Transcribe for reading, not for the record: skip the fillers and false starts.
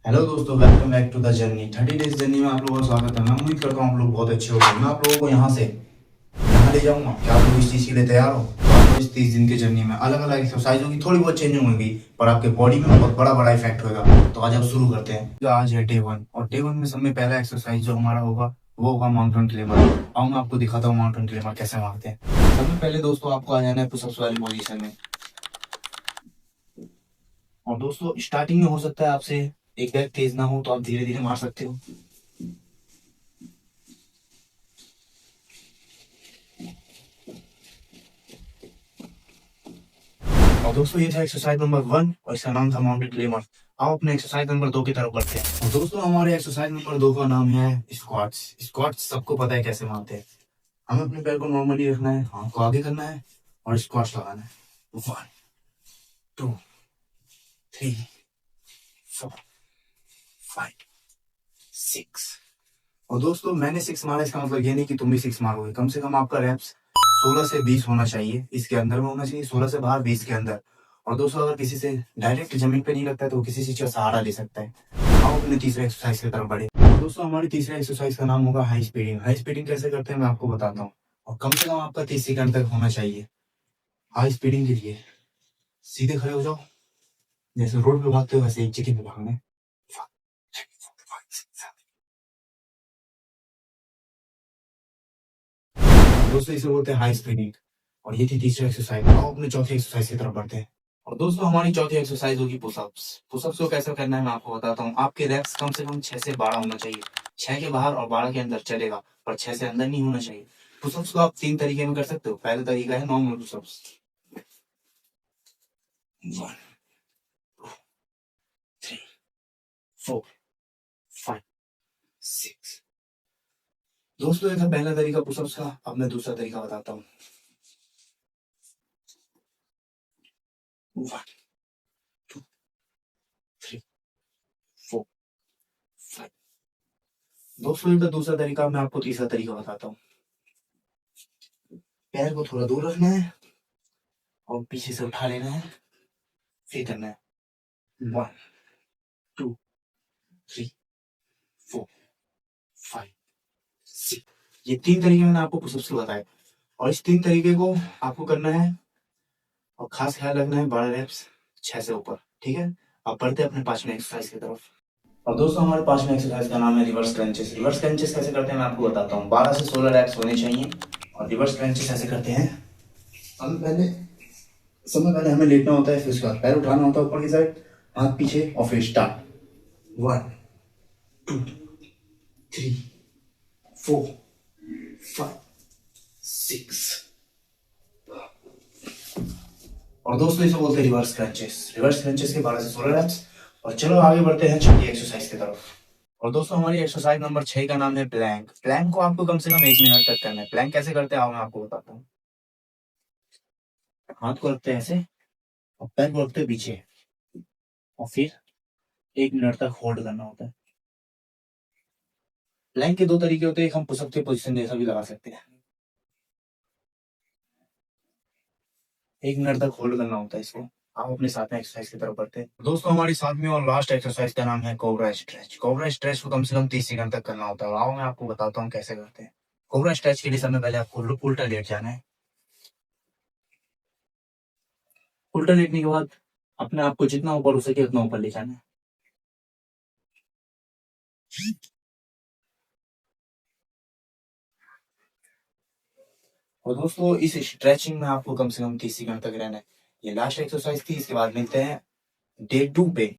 Hello दोस्तों, welcome back to the journey 30 days journey में आप लोगों का स्वागत है। मैं उम्मीद करता हूँ आप लोग बहुत अच्छे होंगे। मैं आप लोगों को यहाँ से यहाँ ले जाऊंगा। क्या आप लोग इस चीज़ के लिए तैयार हो? तो आपको इस 30 दिन की जर्नी में अलग अलग एक्सरसाइज होगी, थोड़ी बहुत चेंजिंग होगी, पर आपके बॉडी में बहुत बड़ा बड़ा इफेक्ट होगा। तो आज आप शुरू करते हैं। तो आज है डे 1 और डे 1 में सबसे पहला एक्सरसाइज जो हमारा होगा वो होगा माउंटेन क्लाइंबर। आओ मैं आपको दिखाता हूँ माउंटेन क्लाइंबर कैसे मारते हैं। सबसे पहले दोस्तों आपको आ जाना है पुशअप्स वाली पोजीशन में। और दोस्तों स्टार्टिंग में हो सकता है आपसे एक बैग तेज ना हो, तो आप धीरे धीरे मार सकते हो। और दोस्तों ये था एक्सरसाइज नंबर 1 और इसका नाम था माउंटेन क्लाइंबर। आओ अपने एक्सरसाइज नंबर 2 की तरफ बढ़ते हैं। और दोस्तों हमारे एक्सरसाइज नंबर 2 का नाम है स्क्वाट्स। स्क्वाट्स सबको पता है कैसे मारते हैं। हमें अपने पैर को नॉर्मली रखना है, हाथ को आगे करना है और स्क्वाट्स लगाना है। 1 2 3 4 5 6। और दोस्तों मैंने 6 मारा, इसका मतलब ये नहीं कि तुम भी 6 मारोगे। कम से कम आपका रैप्स 16 से 20 होना चाहिए, इसके अंदर में होना चाहिए, 16 से बाहर, 20 के अंदर। और दोस्तों अगर किसी से डायरेक्ट जमीन पे नहीं लगता है तो वो किसी चीज का सहारा ले सकता है। आओ अपने तीसरे एक्सरसाइज की तरफ बढ़े। और दोस्तों हमारी तीसरे एक्सरसाइज का नाम होगा हाई स्पीडिंग। हाई स्पीडिंग कैसे करते हैं मैं आपको बताता हूँ। और कम से कम आपका 30 सेकंड तक होना चाहिए। हाई स्पीडिंग के लिए सीधे खड़े हो जाओ, जैसे रोड पे भागते हो वैसे एक जगह पे भागना है। दोस्तों इसे बोलते हैं हाई स्पीडिंग। और ये थी तीसरी एक्सरसाइज। आओ अपने चौथी एक्सरसाइज की तरफ बढ़ते हैं। और दोस्तों हमारी चौथी एक्सरसाइज होगी पुशअप्स। पुशअप्स को कैसे करना है मैं आपको बताता हूँ। आपके रैप्स कम से कम 6 से 12 होना चाहिए। 6 के बाहर और 12 के अंदर चलेगा, पर 6 से अंदर नहीं होना चाहिए। पुशअप्स को आप 3 तरीके में कर सकते हो। पहला तरीका है नॉर्मल पुशअप्स। 1 3 4 5 6। दोस्तों ये था पहला तरीका पुशअप्स का। अब मैं दूसरा तरीका बताता हूँ। 1 2 3 4 5। दोस्तों इनका दूसरा तरीका, मैं आपको तीसरा तरीका बताता हूँ। पैर को थोड़ा दूर रखना है और पीछे से उठा लेना है, फिर करना है 1 2 3 4 5 6। ये 3 तरीके मैंने आपको पुशअप्स के बताए और इस 3 तरीके को आपको करना है। और खास ख्याल रखना है 12 रेप्स 6 से ऊपर, ठीक है। अब बढ़ते हैं अपने 5वें एक्सरसाइज की तरफ। और दोस्तों हमारे 5वें एक्सरसाइज का नाम है रिवर्स क्रंचेस। रिवर्स क्रंचेस कैसे करते हैं मैं आपको बताता हूँ। 12 से 16 रेप्स होने चाहिए। और रिवर्स क्रंचेस ऐसे करते हैं। हम पहले समय पहले हमें लेटना होता है, फिर उसके बाद पैर उठाना होता है ऊपर की साइड, हाथ पीछे और फिर स्टार्ट 1 2 3 4 5 6। और दोस्तों इसे बोलते हैं रिवर्स क्रंचेस। रिवर्स क्रंचेस के 12 से 16 रेप्स। और चलो आगे बढ़ते हैं छठी एक्सरसाइज की तरफ। और दोस्तों हमारी एक्सरसाइज नंबर 6 का नाम है प्लैंक। प्लैंक को आपको कम से कम 1 मिनट तक करना है। प्लैंक कैसे करते हैं आओ मैं आपको बताता हूँ। हाथ को रखते हैं ऐसे और पैर को रखते हैं पीछे और फिर 1 मिनट तक होल्ड करना होता है। प्लैंक के 2 तरीके होते हैं, एक हम पुशअप के पोजीशन जैसा भी लगा सकते हैं। 1 मिनट तक होल्ड करना होता है इसको। आप अपने 7वें एक्सरसाइज की तरफ बढ़ते हैं। दोस्तों हमारी 7वीं और लास्ट एक्सरसाइज का नाम है कोबरा स्ट्रेच। कोबरा स्ट्रेच को कम से कम 30 सेकंड तक करना होता है। आओ मैं आपको बताता हूँ कैसे करते हैं। कोबरा स्ट्रेच के लिए सबसे पहले आपको उल्टा लेट जाना है। उल्टा लेटने के बाद अपने आप को जितना ऊपर हो सके उतना ऊपर ले जाना है। और दोस्तों इस स्ट्रेचिंग में आपको कम से कम 30 सेकंड तक रहना है। ये लास्ट एक्सरसाइज थी। इसके बाद मिलते हैं डे 2 पे।